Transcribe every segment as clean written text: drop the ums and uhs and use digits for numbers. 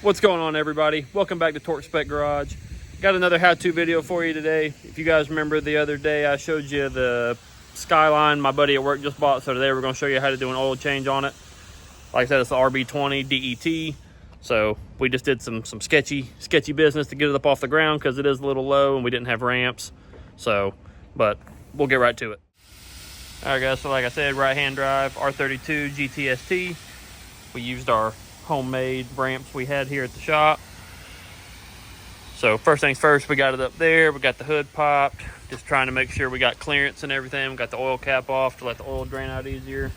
What's going on, everybody? Welcome back to Torque Spec Garage. Got another how-to video for you today. If you guys remember the other day, I showed you the Skyline my buddy at work just bought. So today we're going to show you how to do an oil change on it. Like I said, it's the RB20 DET. So we just did some sketchy business to get it up off the ground because it is a little low and we didn't have ramps. So, but we'll get right to it. All right, guys. So like I said, right-hand drive, R32 GTS-T. We used our homemade ramps we had here at the shop. So first things first, we got it up there. We got the hood popped, just trying to make sure we got clearance and everything. We got the oil cap off to let the oil drain out easier.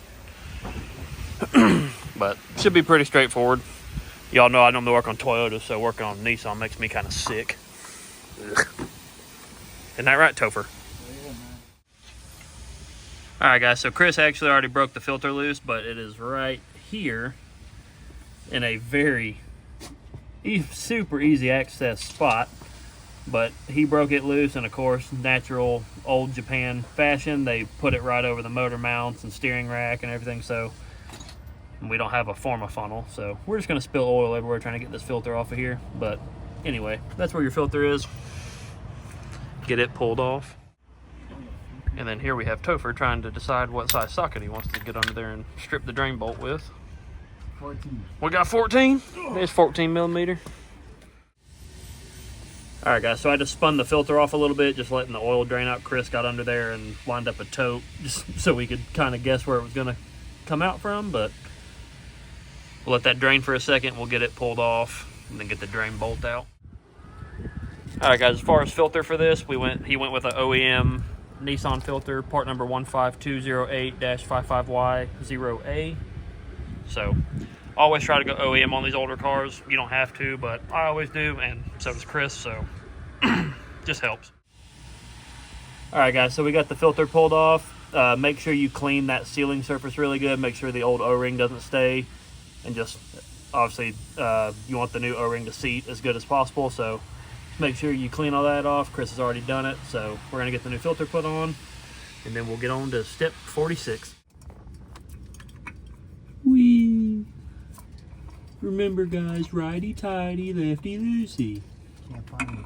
But should be pretty straightforward. Y'all know I normally work on Toyota, so working on Nissan makes me kind of sick. Ugh. Isn't that right, Topher? All right, guys, so Chris actually already broke the filter loose, but it is right here in a very super easy access spot. But he broke it loose, and of course, natural old Japan fashion, they put it right over the motor mounts and steering rack and everything. So we don't have a forma funnel, so we're just going to spill oil everywhere trying to get this filter off of here. But anyway, that's where your filter is. Get it pulled off. And then here we have Topher trying to decide what size socket he wants to get under there and strip the drain bolt with. 14. We got 14. There's 14 millimeter. All right, guys, so I just spun the filter off a little bit, just letting the oil drain out. Chris got under there and lined up a tote just so we could kind of guess where it was going to come out from. But we'll let that drain for a second. We'll get it pulled off and then get the drain bolt out. All right, guys, as far as filter for this, he went with an OEM Nissan filter, part number 15208-55Y0A. So always try to go OEM on these older cars. You don't have to, but I always do, and so does Chris, so just helps. All right, guys, so we got the filter pulled off. Make sure you clean that sealing surface really good. Make sure the old O-ring doesn't stay, and just obviously you want the new O-ring to seat as good as possible, so make sure you clean all that off. Chris has already done it, so we're going to get the new filter put on, and then we'll get on to step 46. Wee. Remember, guys, righty-tighty, lefty-loosey. Can't find it.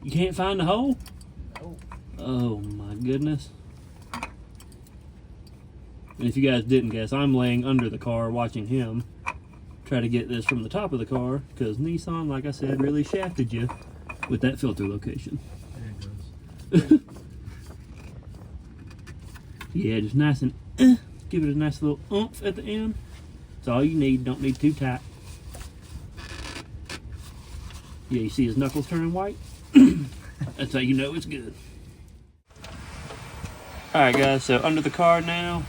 You can't find the hole? No. Oh, my goodness. And if you guys didn't guess, I'm laying under the car watching him try to get this from the top of the car, because Nissan, like I said, really shafted you with that filter location. There it goes. Yeah, just nice and give it a nice little oomph at the end. That's all you need. Don't need too tight. Yeah, you see his knuckles turning white? That's how you know it's good. Alright, guys, so under the car now,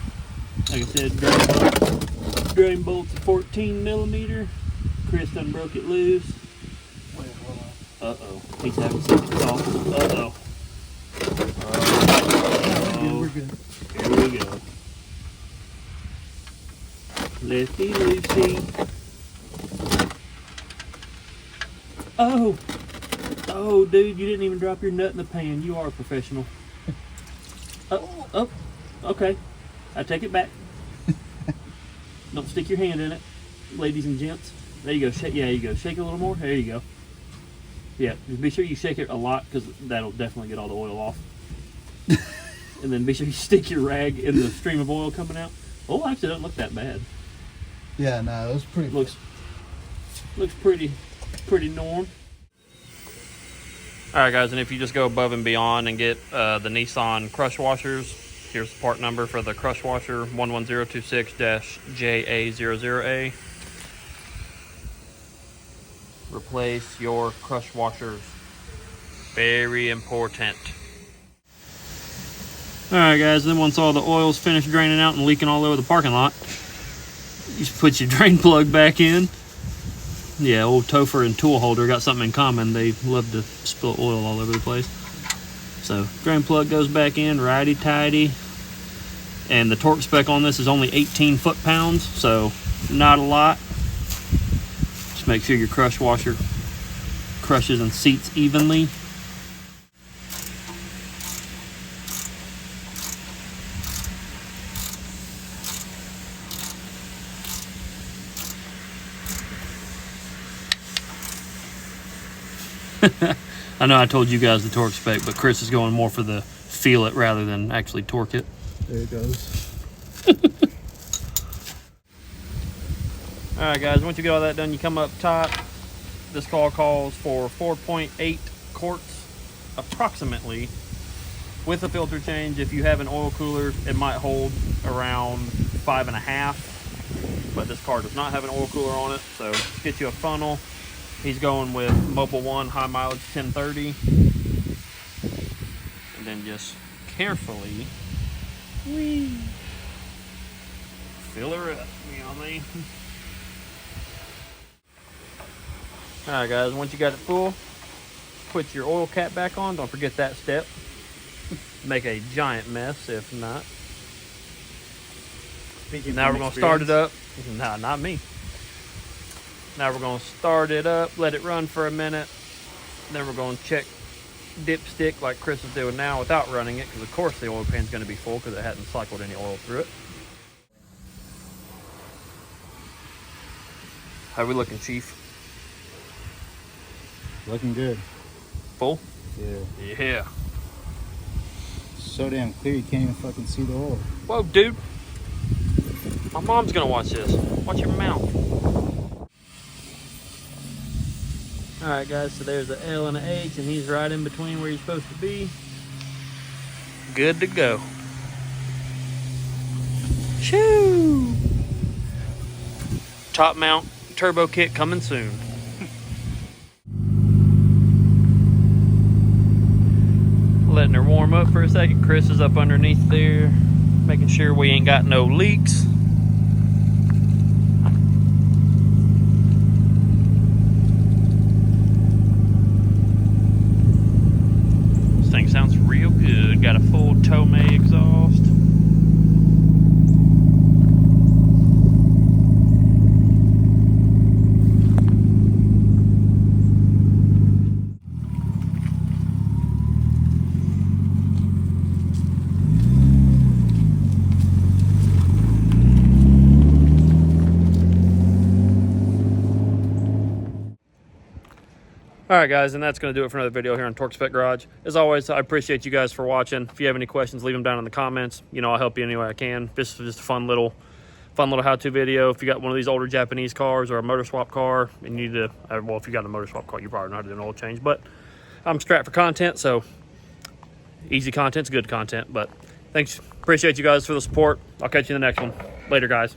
like I said, drain bolt's 14 millimeter. Chris done broke it loose. Wait, hold on. Uh-oh. He's having something soft. Uh-oh. We're good. Here we go. Lefty loosey. Oh! Oh, dude, you didn't even drop your nut in the pan. You are a professional. Oh, okay. I take it back. Don't stick your hand in it, ladies and gents. There you go. Yeah, there you go. Shake it a little more. There you go. Yeah, just be sure you shake it a lot, because that'll definitely get all the oil off. And then be sure you stick your rag in the stream of oil coming out. Oh, actually, it doesn't look that bad. Yeah, no, it was pretty. Looks pretty norm. All right, guys, and if you just go above and beyond and get the Nissan crush washers, here's the part number for the crush washer, 11026-JA00A. Replace your crush washers. Very important. Alright, guys, then once all the oil's finished draining out and leaking all over the parking lot, you just put your drain plug back in. Yeah, old Topher and tool holder got something in common. They love to spill oil all over the place. So, drain plug goes back in, righty-tighty. And the torque spec on this is only 18 foot-pounds, so not a lot. Just make sure your crush washer crushes and seats evenly. I know I told you guys the torque spec, but Chris is going more for the feel it rather than actually torque it. There it goes. All right, guys, once you get all that done, you come up top. This car calls for 4.8 quarts approximately with a filter change. If you have an oil cooler, it might hold around 5.5, but this car does not have an oil cooler on it. So get you a funnel. He's going with Mobil 1 high mileage 1030, and then just carefully fill her up, you know what I mean? All right, guys, once you got it full, put your oil cap back on. Don't forget that step. Make a giant mess if not. Now we're going to start it up. Nah, not me. Now we're going to start it up, let it run for a minute. Then we're going to check dipstick like Chris is doing now without running it, because of course the oil pan's going to be full because it hasn't cycled any oil through it. How we looking, Chief? Looking good. Full? Yeah. Yeah. So damn clear you can't even fucking see the oil. Whoa, dude. My mom's gonna watch this. Watch your mouth. All right, guys, so there's the L and the H, and he's right in between where he's supposed to be. Good to go. Shoo! Top mount turbo kit coming soon. Letting her warm up for a second. Chris is up underneath there, making sure we ain't got no leaks. This thing sounds real good. Got a full Tomei exhaust. All right, guys, and that's going to do it for another video here on Torque Spec Garage. As always, I appreciate you guys for watching. If you have any questions, leave them down in the comments. You know, I'll help you any way I can. This is just a fun little how-to video. If you got one of these older Japanese cars or a motor swap car, and you need to, well, if you got a motor swap car, you probably know how to do an oil change. But I'm strapped for content, so easy content's good content. But thanks, appreciate you guys for the support. I'll catch you in the next one. Later, guys.